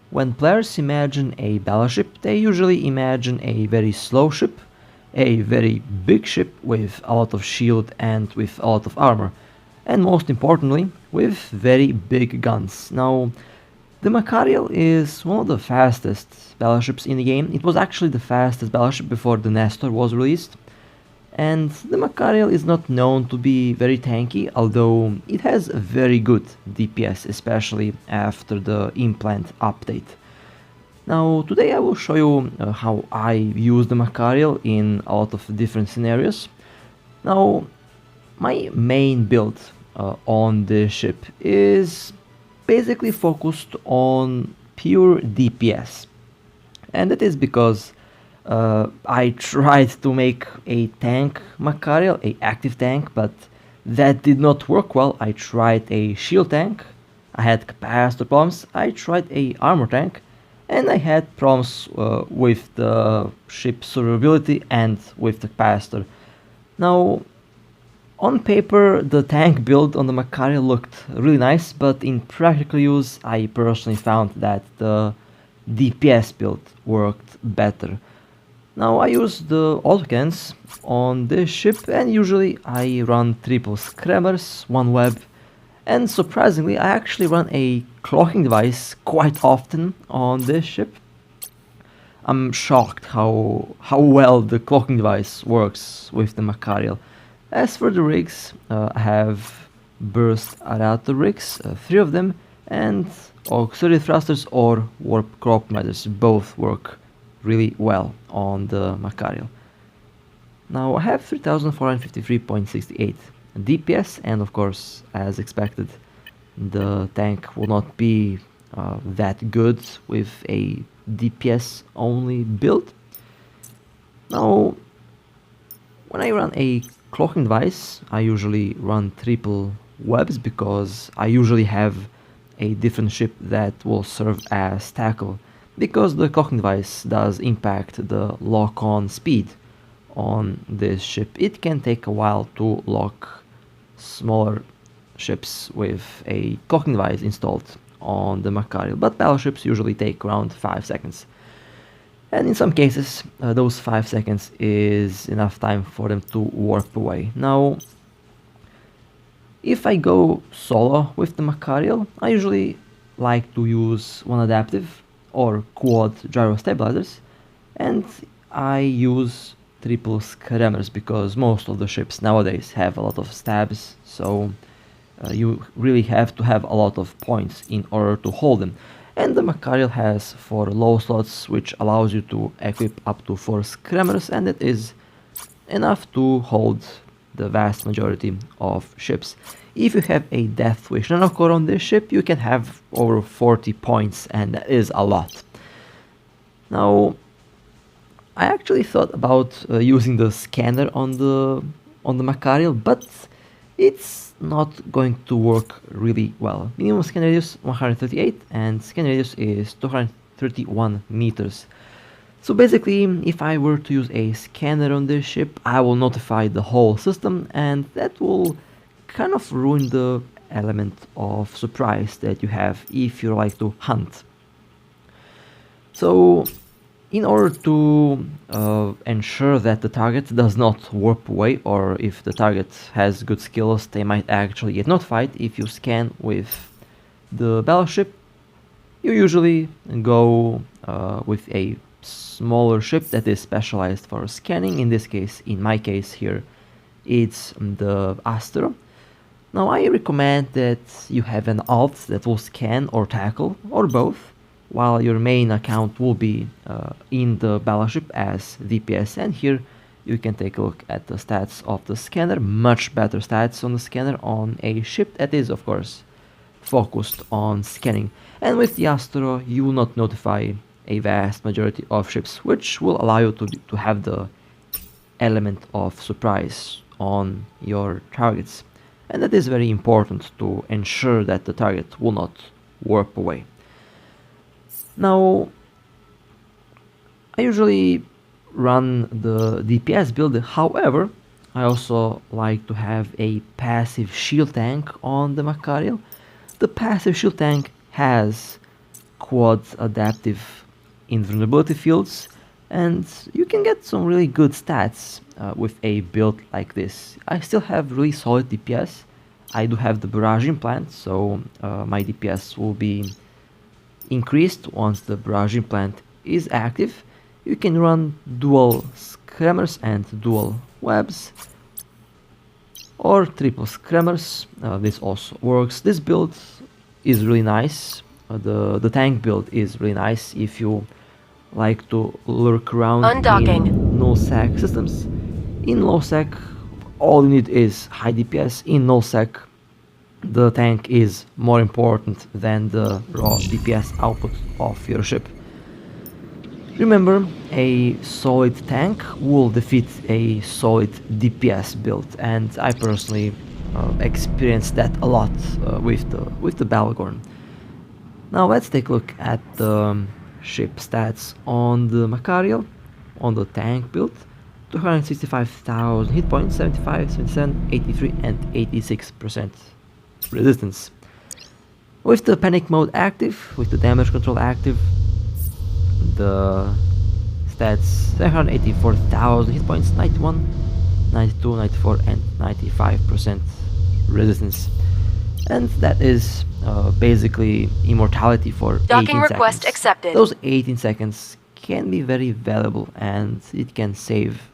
When players imagine a battleship, they usually imagine a very slow ship, a very big ship with a lot of shield and with a lot of armor, and most importantly, with very big guns. Now, the Machariel is one of the fastest battleships in the game. It was actually the fastest battleship before the Nestor was released. And the Machariel is not known to be very tanky, although it has a very good DPS, especially after the implant update. Now, today I will show you how I use the Machariel in a lot of different scenarios. Now, my main build on the ship is basically focused on pure DPS, and that is because I tried to make a tank Machariel, a active tank, but that did not work well. I tried a shield tank, I had capacitor problems, I tried a armor tank, and I had problems with the ship's survivability and with the capacitor. Now, on paper, the tank build on the Machariel looked really nice, but in practical use, I personally found that the DPS build worked better. Now, I use the autocannons on this ship, and usually I run triple scrammers, one web, and surprisingly, I actually run a clocking device quite often on this ship. I'm shocked how well the clocking device works with the Machariel. As for the rigs, I have burst adapter rigs, 3 of them, and auxiliary thrusters or warp compromisers. Both work really well on the Machariel. Now I have 3453.68 DPS, and of course, as expected, the tank will not be that good with a DPS only build. Now, when I run a clocking device, I usually run triple webs because I usually have a different ship that will serve as tackle, because the clocking device does impact the lock-on speed on this ship. It can take a while to lock smaller ships with a clocking device installed on the Machariel, but battleships usually take around 5 seconds. And in some cases, those 5 seconds is enough time for them to warp away. Now, if I go solo with the Machariel, I usually like to use one adaptive or quad gyro stabilizers, and I use triple scrammers because most of the ships nowadays have a lot of stabs, so you really have to have a lot of points in order to hold them. And the Machariel has 4 low slots, which allows you to equip up to 4 scrammers, and it is enough to hold the vast majority of ships. If you have a Death Wish nanocore on this ship, you can have over 40 points, and that is a lot. Now, I actually thought about using the scanner on the Machariel, but it's not going to work really well. Minimum scan radius 138 and scan radius is 231 meters. So basically, if I were to use a scanner on this ship, I will notify the whole system, and that will kind of ruin the element of surprise that you have if you like to hunt. So in order to ensure that the target does not warp away, or if the target has good skills, they might actually get notified if you scan with the battleship, you usually go with a smaller ship that is specialized for scanning. In this case, in my case here, it's the Astro. Now I recommend that you have an alt that will scan or tackle, or both, while your main account will be in the battleship as DPS. And here you can take a look at the stats of the scanner. Much better stats on the scanner on a ship that is, of course, focused on scanning. And with the Astro, you will not notify a vast majority of ships, which will allow you to have the element of surprise on your targets. And that is very important to ensure that the target will not warp away. Now, I usually run the DPS build, however, I also like to have a passive shield tank on the Machariel. The passive shield tank has quad adaptive invulnerability fields, and you can get some really good stats with a build like this. I still have really solid DPS. I do have the barrage implant, so my DPS will be increased once the barrage implant is active. You can run dual scrammers and dual webs, or triple scrammers. This also works. This build is really nice. The tank build is really nice if you like to lurk around in null-sec systems. In low-sec, all you need is high DPS. In null-sec, the tank is more important than the raw DPS output of your ship. Remember, a solid tank will defeat a solid DPS build, and I personally experienced that a lot with the Balgorn. Now let's take a look at the ship stats on the Machariel, on the tank build. 265,000 hit points, 75, 77, 83 and 86% resistance. With the panic mode active, with the damage control active, the stats 784,000 hit points, 91, 92, 94 and 95% resistance. And that is basically immortality for 18 request seconds. Accepted. Those 18 seconds can be very valuable, and it can save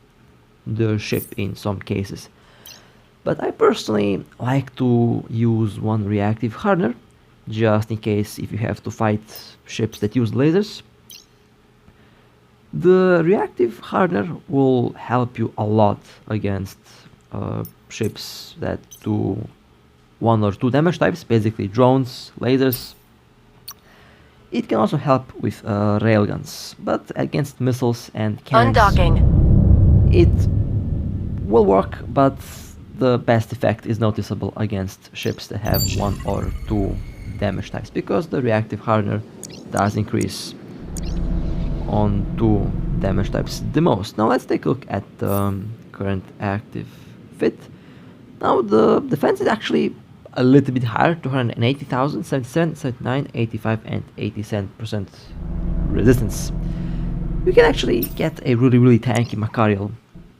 the ship in some cases. But I personally like to use one reactive hardener, just in case if you have to fight ships that use lasers. The reactive hardener will help you a lot against ships that do 1 or 2 damage types, basically drones, lasers. It can also help with railguns, but against missiles and cannons, it will work, but the best effect is noticeable against ships that have 1 or 2 damage types, because the reactive hardener does increase on 2 damage types the most. Now let's take a look at the current active fit. Now the defense is actually a little bit higher, 280,000, 77, 79, 85 and 87% resistance. You can actually get a really tanky Machariel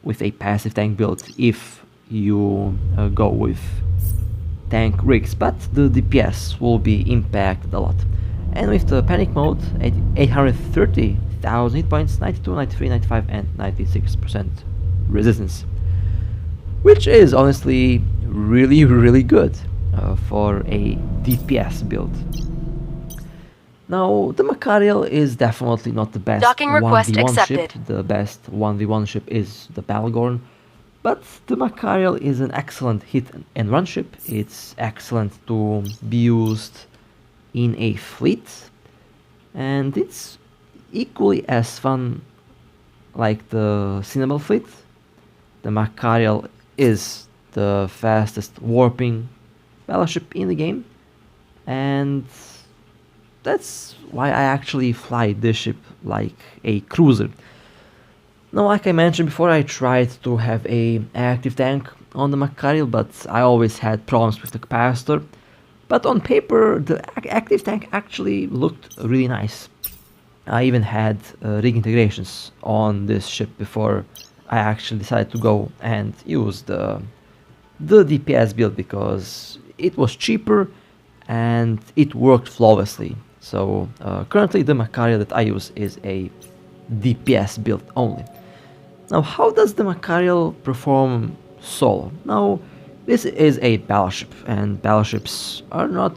with a passive tank build if you go with tank rigs, but the DPS will be impacted a lot. And with the panic mode, 830,000 hit points, 92, 93, 95 and 96% resistance, which is honestly really good for a DPS build. Now the Machariel is definitely not the best 1v1 ship. The best 1v1 ship is the Balgorn, but the Machariel is an excellent hit and run ship. It's excellent to be used in a fleet, and it's equally as fun like the Cinnamon fleet. The Machariel is the fastest warping battleship in the game, and that's why I actually fly this ship like a cruiser. Now, like I mentioned before, I tried to have a active tank on the Machariel, but I always had problems with the capacitor. But on paper, the active tank actually looked really nice. I even had rig integrations on this ship before I actually decided to go and use the DPS build, because it was cheaper and it worked flawlessly. So currently the Machariel that I use is a DPS build only. Now, how does the Machariel perform solo? Now, this is a battleship, and battleships are not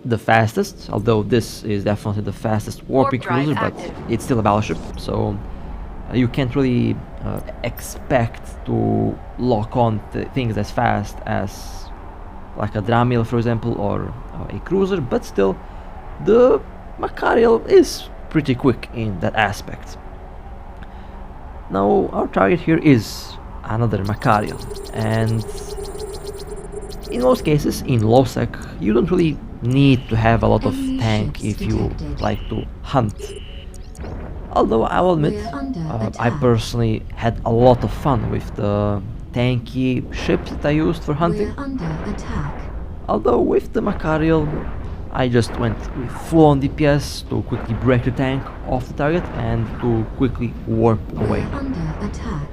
the fastest, although this is definitely the fastest warping cruiser, but it's still a battleship, so you can't really expect to lock on things as fast as like a Dramiel, for example, or a cruiser, but still the Machariel is pretty quick in that aspect. Now our target here is another Machariel, and in most cases in low sec you don't really need to have a lot of tank if you like to hunt. Although I will admit, I personally had a lot of fun with the tanky ships that I used for hunting. Although with the Machariel, I just went with full on DPS to quickly break the tank off the target and to quickly warp away. Under attack.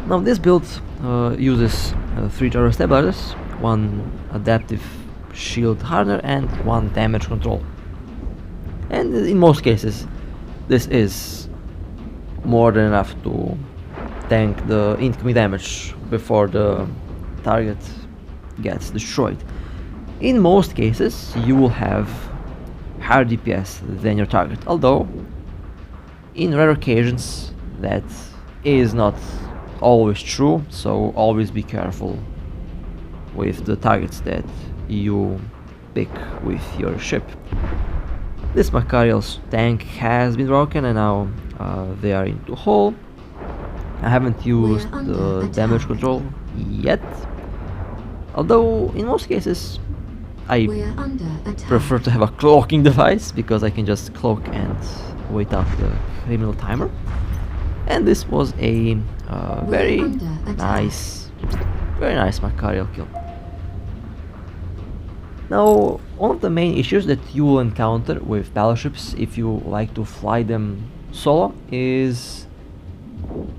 Now this build uses 3 turret stabilizers, 1 adaptive shield hardener and 1 damage control. And in most cases this is more than enough to tank the incoming damage before the target gets destroyed. In most cases you will have higher DPS than your target, although in rare occasions that is not always true, so always be careful with the targets that you pick with your ship. This Machariel's tank has been broken and now they are into hull. I haven't used the damage control yet, although in most cases I prefer to have a cloaking device because I can just cloak and wait out the criminal timer. And this was a very nice Machariel kill. Now, one of the main issues that you will encounter with battleships if you like to fly them solo is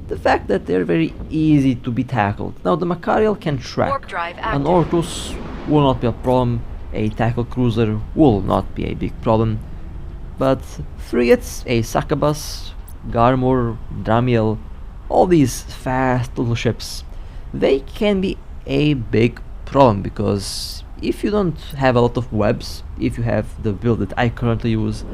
the fact that they're very easy to be tackled. Now, the Machariel can track. An Orcus will not be a problem, a tackle cruiser will not be a big problem, but frigates, a Succubus, Garmur, Dramiel, all these fast little ships, they can be a big problem because if you don't have a lot of webs, if you have the build that I currently use,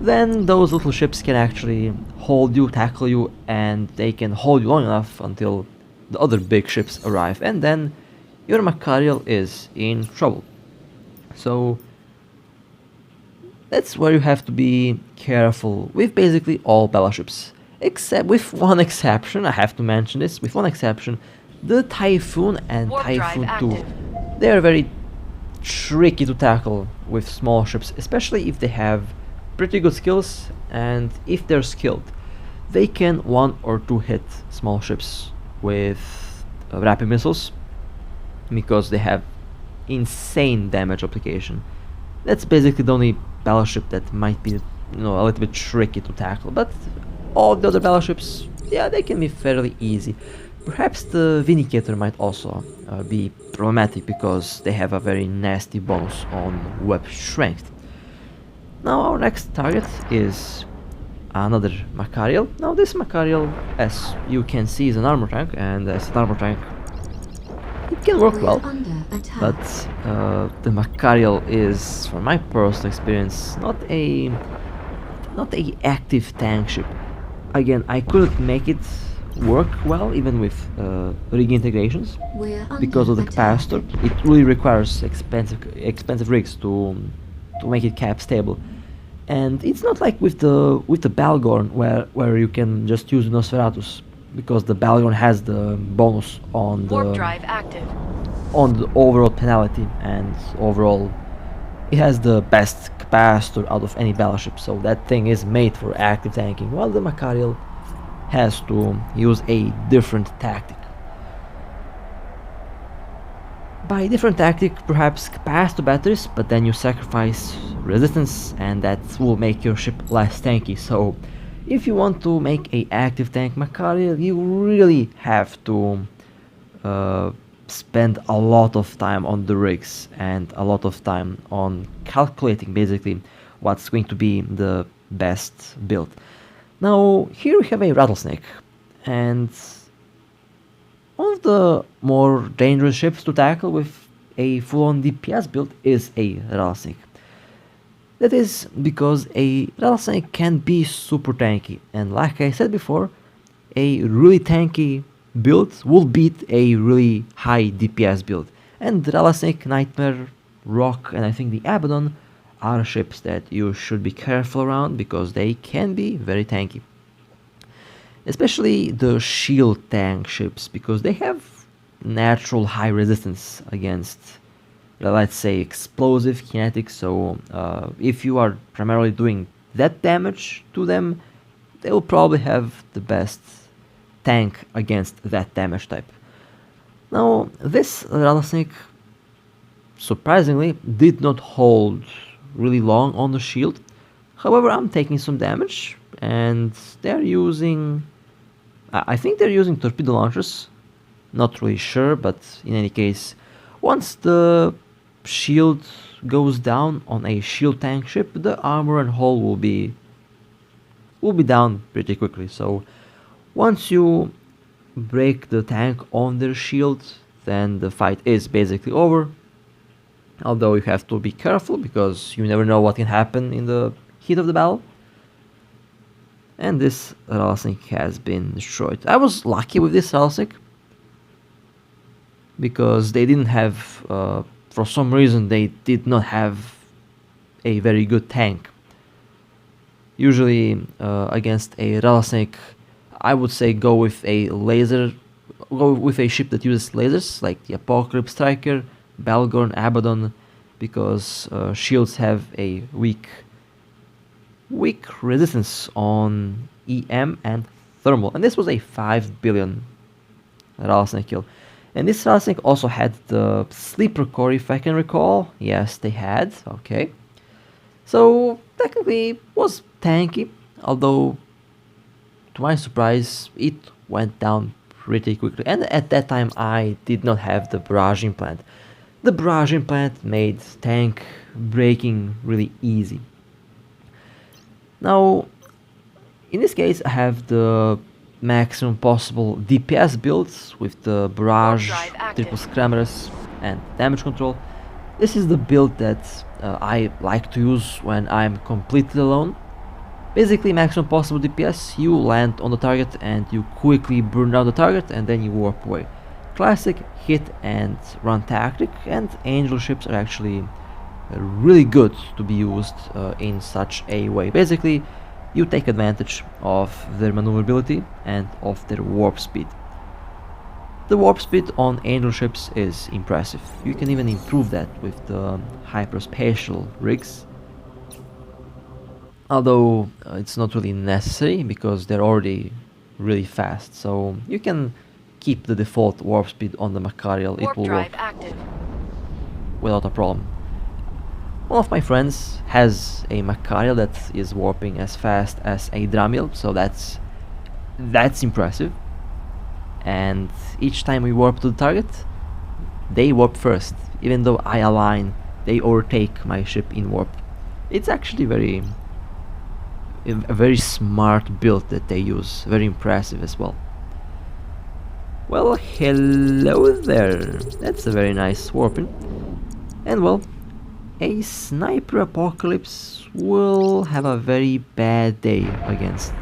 then those little ships can actually hold you, tackle you, and they can hold you long enough until the other big ships arrive, and then your Machariel is in trouble. So that's where you have to be careful with basically all battleships, except with one exception. I have to mention this, with one exception, the Typhoon and Typhoon 2. They are very tricky to tackle with small ships, especially if they have pretty good skills, and if they're skilled they can 1 or 2 hit small ships with rapid missiles because they have insane damage application. That's basically the only battleship that might be, a little bit tricky to tackle, but all the other battleships, yeah, they can be fairly easy. Perhaps the Vindicator might also be problematic because they have a very nasty bonus on web strength. Now our next target is another Machariel. Now this Machariel, as you can see, is an armor tank, and as an armor tank it can work well, but the Machariel is, from my personal experience, not a active tank ship. Again, I couldn't make it work well even with rig integrations because of the capacitor. It really requires expensive rigs to make it cap stable, and it's not like with the Balgorn where you can just use Nosferatus, because the Balgorn has the bonus on the overall penalty, and overall it has the best capacitor out of any battleship, so that thing is made for active tanking, while the Machariel has to use a different tactic. By different tactic, perhaps capacitor batteries, but then you sacrifice resistance, and that will make your ship less tanky. So if you want to make a active tank Machariel, you really have to spend a lot of time on the rigs and a lot of time on calculating basically what's going to be the best build. Now here we have a Rattlesnake, and one of the more dangerous ships to tackle with a full-on DPS build is a Rattlesnake. That is because a Rattlesnake can be super tanky, and like I said before, a really tanky build will beat a really high DPS build. And the Rattlesnake, Nightmare, Rock, and I think the Abaddon are ships that you should be careful around because they can be very tanky. Especially the shield tank ships, because they have natural high resistance against, let's say, explosive kinetic. So if you are primarily doing that damage to them, they will probably have the best tank against that damage type. Now this Rattlesnake surprisingly did not hold really long on the shield. However, I'm taking some damage, and they're using... I think they're using torpedo launchers. Not really sure, but in any case, once the shield goes down on a shield tank ship, the armor and hull will be down pretty quickly. So once you break the tank on their shield, then the fight is basically over. Although you have to be careful because you never know what can happen in the heat of the battle. And this Rattlesnake has been destroyed. I was lucky with this Rattlesnake because they didn't have, for some reason, they did not have a very good tank. Usually, against a Rattlesnake, I would say go with a ship that uses lasers, like the Apocalypse Striker, Balgorn, Abaddon, because shields have a weak resistance on EM and thermal, and this was a 5 billion Rattlesnake kill. And this Rattlesnake also had the sleeper core, if I can recall. Yes, they had. Okay, so technically it was tanky, although to my surprise it went down pretty quickly. And at that time I did not have the barrage implant. The barrage implant made tank breaking really easy. Now, in this case, I have the maximum possible DPS builds with the barrage, triple scramblers, and damage control. This is the build that I like to use when I'm completely alone. Basically, maximum possible DPS, you land on the target and you quickly burn down the target and then you warp away. Classic hit and run tactic, and angel ships are actually really good to be used in such a way. Basically, you take advantage of their maneuverability and of their warp speed. The warp speed on angel ships is impressive. You can even improve that with the hyperspatial rigs. Although it's not really necessary because they're already really fast. So you can keep the default warp speed on the Machariel. It will work without a problem. One of my friends has a Machariel that is warping as fast as a Dramiel, so that's impressive. And each time we warp to the target, they warp first. Even though I align, they overtake my ship in warp. It's actually a very smart build that they use, very impressive as well. Well, hello there. That's a very nice warping. And well, a sniper apocalypse will have a very bad day against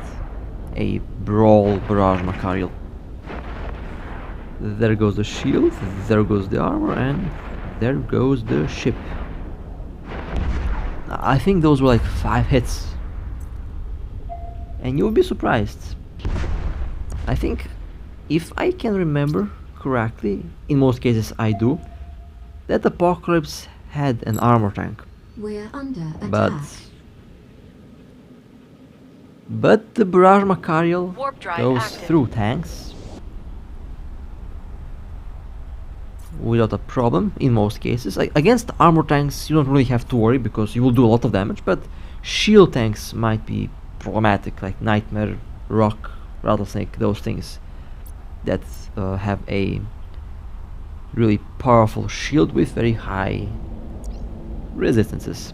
a brawl barrage Machariel. There goes the shield, there goes the armor, and there goes the ship. I think those were like 5 hits. And you'll be surprised. I think, if I can remember correctly, in most cases I do, that Apocalypse had an armor tank. We're under attack. But the barrage Machariel goes through tanks without a problem in most cases. Against armor tanks you don't really have to worry because you will do a lot of damage, but shield tanks might be problematic, like Nightmare, Rock, Rattlesnake, those things that have a really powerful shield with very high resistances,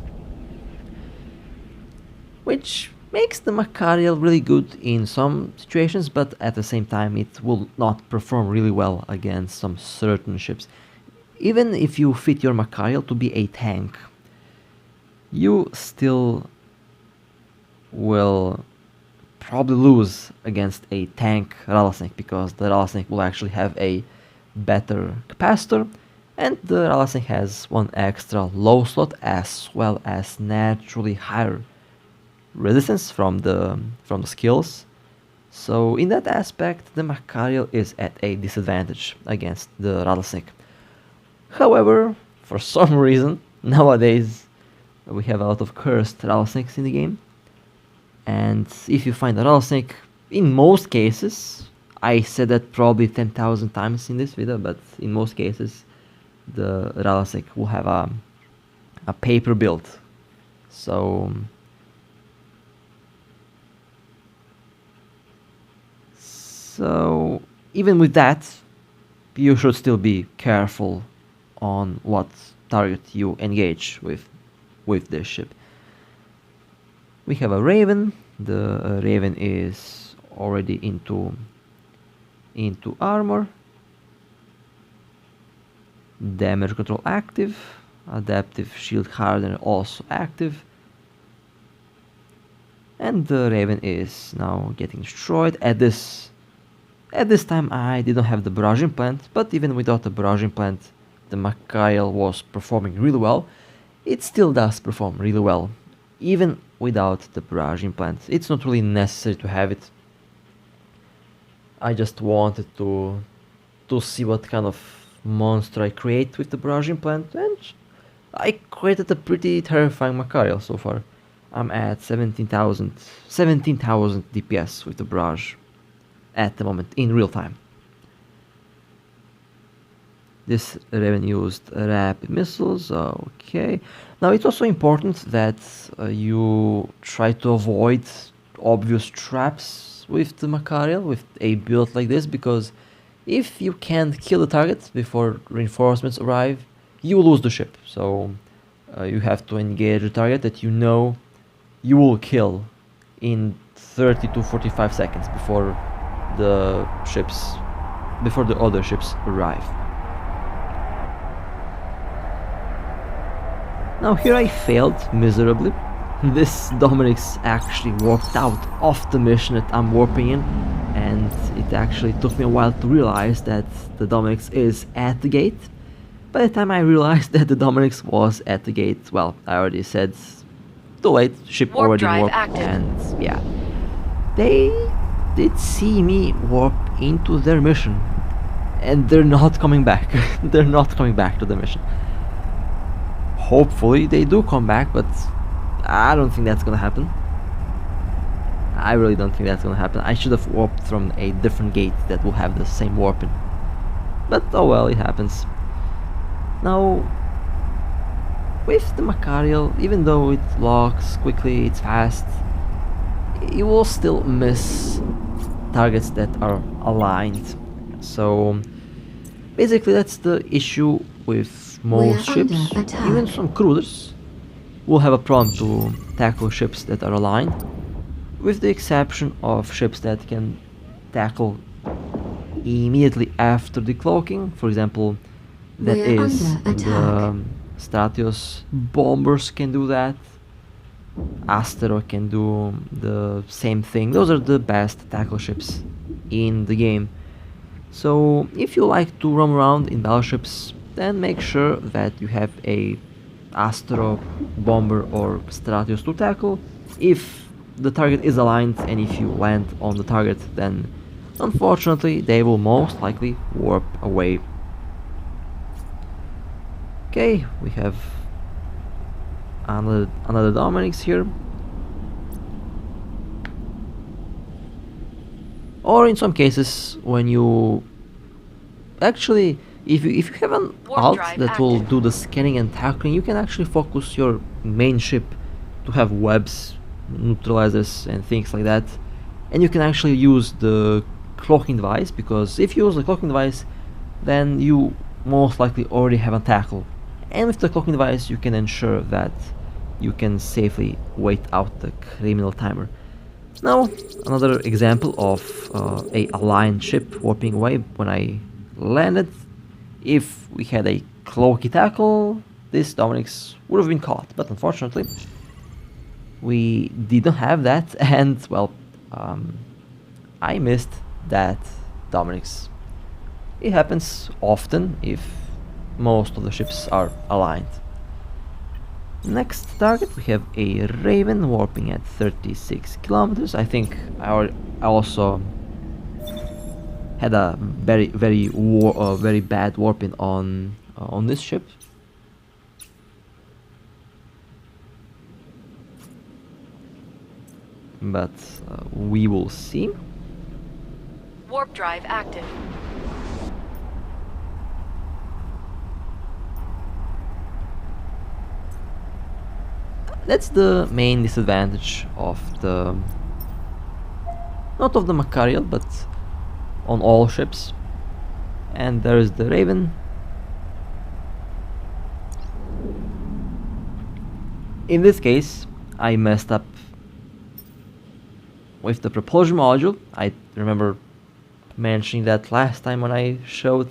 which makes the Machariel really good in some situations, but at the same time it will not perform really well against some certain ships. Even if you fit your Machariel to be a tank, you still will probably lose against a tank Rattlesnake, because the Rattlesnake will actually have a better capacitor, and the Rattlesnake has one extra low slot as well as naturally higher resistance from the skills. So in that aspect the Machariel is at a disadvantage against the Rattlesnake. However, for some reason nowadays we have a lot of cursed Rattlesnakes in the game, and if you find a Rattlesnake, in most cases, I said that probably 10,000 times in this video, but in most cases the Ralasek will have a paper build. So even with that, you should still be careful on what target you engage with this ship. We have a Raven. The Raven is already into armor. Damage control active. Adaptive shield hardener also active. And the Raven is now getting destroyed. At this time I didn't have the barrage implant, but even without the barrage implant, the Machariel was performing really well. It still does perform really well, even without the barrage implant. It's not really necessary to have it. I just wanted to see what kind of monster I create with the barrage implant, and I created a pretty terrifying Machariel so far. I'm at 17,000 DPS with the barrage at the moment in real time. This Raven used rapid missiles. Okay. Now it's also important that you try to avoid obvious traps with the Machariel, with a build like this, because if you can't kill the target before reinforcements arrive, you will lose the ship. So you have to engage a target that you know you will kill in 30 to 45 seconds before the other ships arrive. Now here I failed miserably. This Dominic's actually warped out of the mission that I'm warping in, and it actually took me a while to realize that the Dominic's is at the gate. By the time I realized that the Dominic's was at the gate, well, I already said too late, ship already warped, and yeah. They did see me warp into their mission, and they're not coming back. They're not coming back to the mission. Hopefully they do come back, but I don't think that's gonna happen. I really don't think that's gonna happen. I should have warped from a different gate that will have the same warping. But oh well, it happens. Now, with the Machariel, even though it locks quickly, it's fast, you will still miss targets that are aligned. So basically that's the issue with most ships. Even some cruisers will have a problem to tackle ships that are aligned, with the exception of ships that can tackle immediately after decloaking. For example, that is the Stratios bombers can do that. Astero can do the same thing. Those are the best tackle ships in the game. So if you like to roam around in battleships, then make sure that you have a Astero bomber or Stratios to tackle. If the target is aligned and if you land on the target, then unfortunately they will most likely warp away. Okay, we have another Dominic's here. Or in some cases, when you actually, if you have an alt that will do the scanning and tackling, you can actually focus your main ship to have webs, neutralizers and things like that, and you can actually use the cloaking device, because if you use the cloaking device, then you most likely already have a tackle, and with the cloaking device you can ensure that you can safely wait out the criminal timer. Now, another example of a aligned ship warping away when I landed. If we had a cloaky tackle, this Dominic's would have been caught, but unfortunately we didn't have that, and well, I missed that Dominic's. It happens often if most of the ships are aligned. Next target, we have a Raven warping at 36 kilometers. I think I also had a very bad warping on this ship. But we will see. Warp drive active. That's the main disadvantage of the... not of the Machariel, but on all ships. And there's the Raven. In this case, I messed up with the propulsion module. I remember mentioning that last time when I showed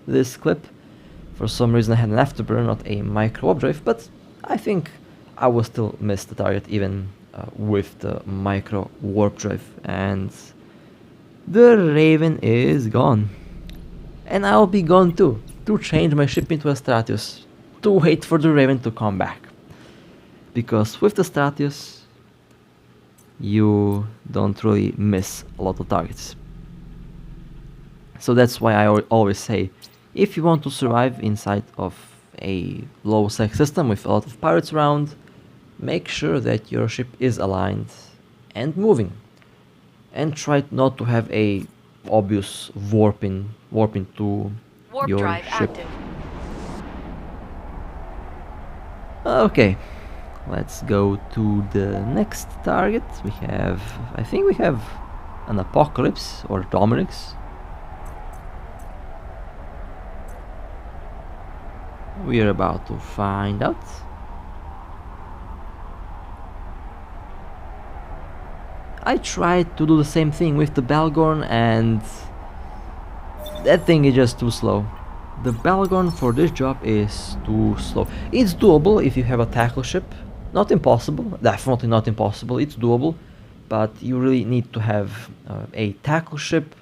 this clip. For some reason I had an afterburner, not a micro warp drive, but I think I will still miss the target even with the micro warp drive. And the Raven is gone. And I'll be gone too, to change my ship into a Stratius, to wait for the Raven to come back. Because with the Stratius, you don't really miss a lot of targets. So that's why I always say, if you want to survive inside of a low sec system with a lot of pirates around, make sure that your ship is aligned and moving. And try not to have a obvious warping to Warp your drive ship. active. Okay, let's go to the next target. I think we have an Apocalypse or Dominic's. We are about to find out. I tried to do the same thing with the Balgorn and that thing is just too slow. The Balgorn for this job is too slow. It's doable if you have a tackle ship. Not impossible, definitely not impossible, it's doable. But you really need to have a tackle ship,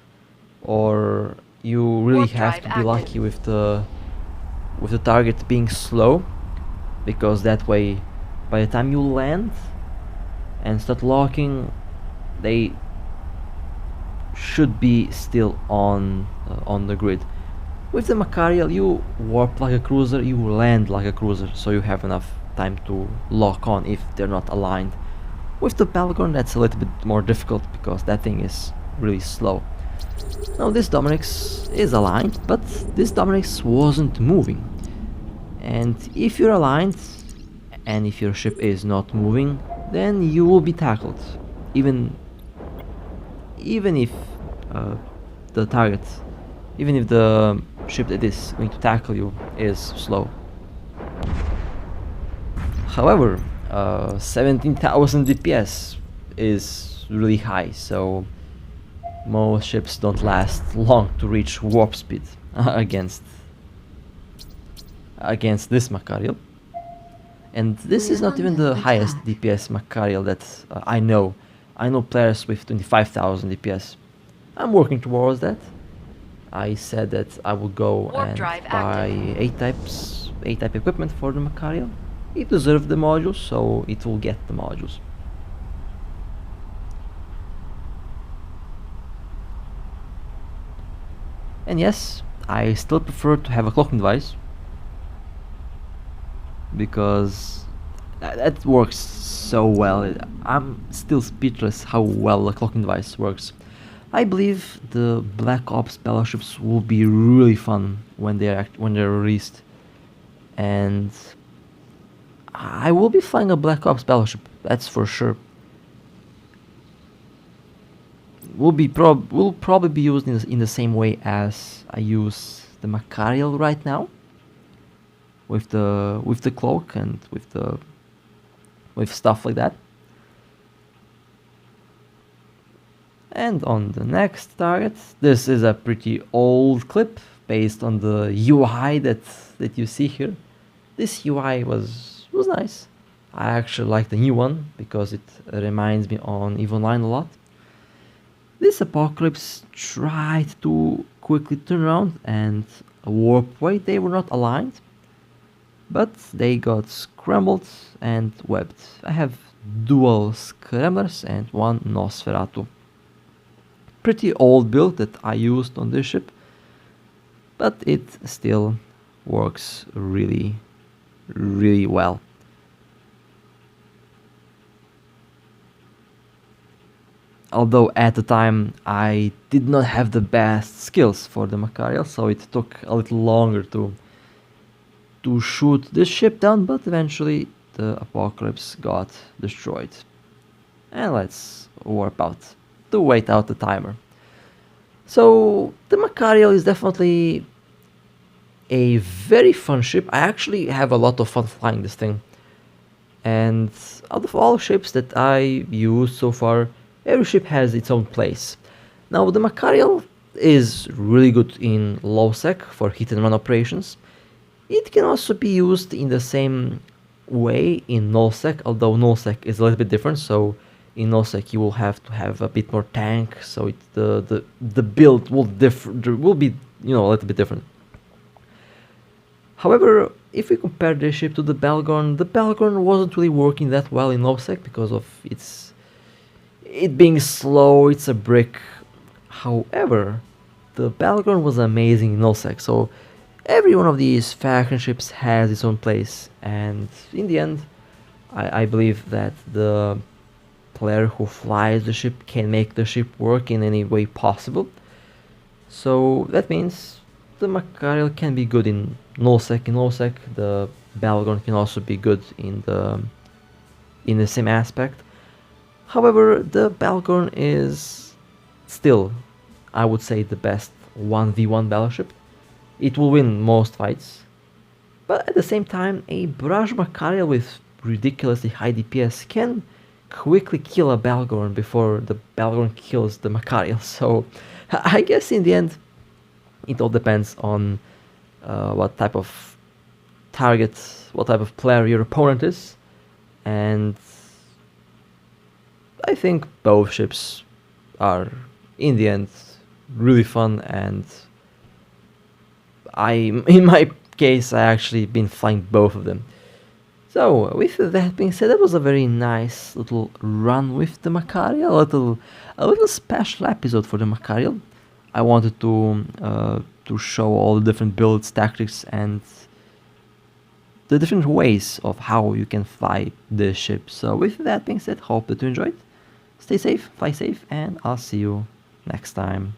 or you really Warp have drive to be active. lucky with the target being slow, because that way by the time you land and start locking, they should be still on the grid. With the Machariel, you warp like a cruiser, you land like a cruiser, so you have enough time to lock on if they're not aligned. With the Balgorn, that's a little bit more difficult because that thing is really slow. Now this Dominic's is aligned, but this Dominic's wasn't moving. And if you're aligned, and if your ship is not moving, then you will be tackled. Even if the target, even if the ship that is going to tackle you is slow. However, 17,000 DPS is really high, so most ships don't last long to reach warp speed against this Machariel. And this is not even the highest DPS Machariel that I know. I know players with 25,000 DPS. I'm working towards that. I said that I will go Warp and drive buy active. 8 type equipment for the Machariel. It deserves the modules, so it will get the modules. And yes, I still prefer to have a cloaking device, because that works so well. I'm still speechless how well the cloaking device works. I believe the Black Ops battleships will be really fun when they're released, and I will be flying a Black Ops battleship, that's for sure. Will probably be used in the same way as I use the Machariel right now, with the cloak and with stuff like that. And on the next target, this is a pretty old clip based on the UI that you see here. This UI was nice. I actually like the new one because it reminds me on EVE Online a lot. This Apocalypse tried to quickly turn around and warp away. They were not aligned, but they got scrambled and webbed. I have dual scramblers and one Nosferatu. Pretty old build that I used on this ship, but it still works really, really well. Although at the time I did not have the best skills for the Machariel, so it took a little longer to shoot this ship down, but eventually the Apocalypse got destroyed. And let's warp out to wait out the timer. So the Machariel is definitely a very fun ship. I actually have a lot of fun flying this thing. And out of all ships that I used so far, every ship has its own place. Now the Machariel is really good in low sec for hit and run operations. It can also be used in the same way in null sec, although null sec is a little bit different. So in null sec you will have to have a bit more tank, so the build will be a little bit different. However, if we compare this ship to the Belgorn wasn't really working that well in null-sec because of it being slow. It's a brick. However, the Belgorn was amazing in null-sec. So every one of these faction ships has its own place, and in the end, I believe that the player who flies the ship can make the ship work in any way possible. So that means the Machariel can be good in null-sec. The Belgorn can also be good in the same aspect. However, the Belgorn is still, I would say, the best 1v1 battleship. It will win most fights, but at the same time, a Barrage Machariel with ridiculously high DPS can quickly kill a Belgorn before the Belgorn kills the Machariel. So I guess in the end, it all depends on what type of target, what type of player your opponent is, and I think both ships are, in the end, really fun. And in my case, I actually been flying both of them. So with that being said, that was a very nice little run with the Machariel, a little special episode for the Machariel. I wanted to show all the different builds, tactics, and the different ways of how you can fly this ship. So with that being said, hope that you enjoyed. Stay safe, fly safe, and I'll see you next time.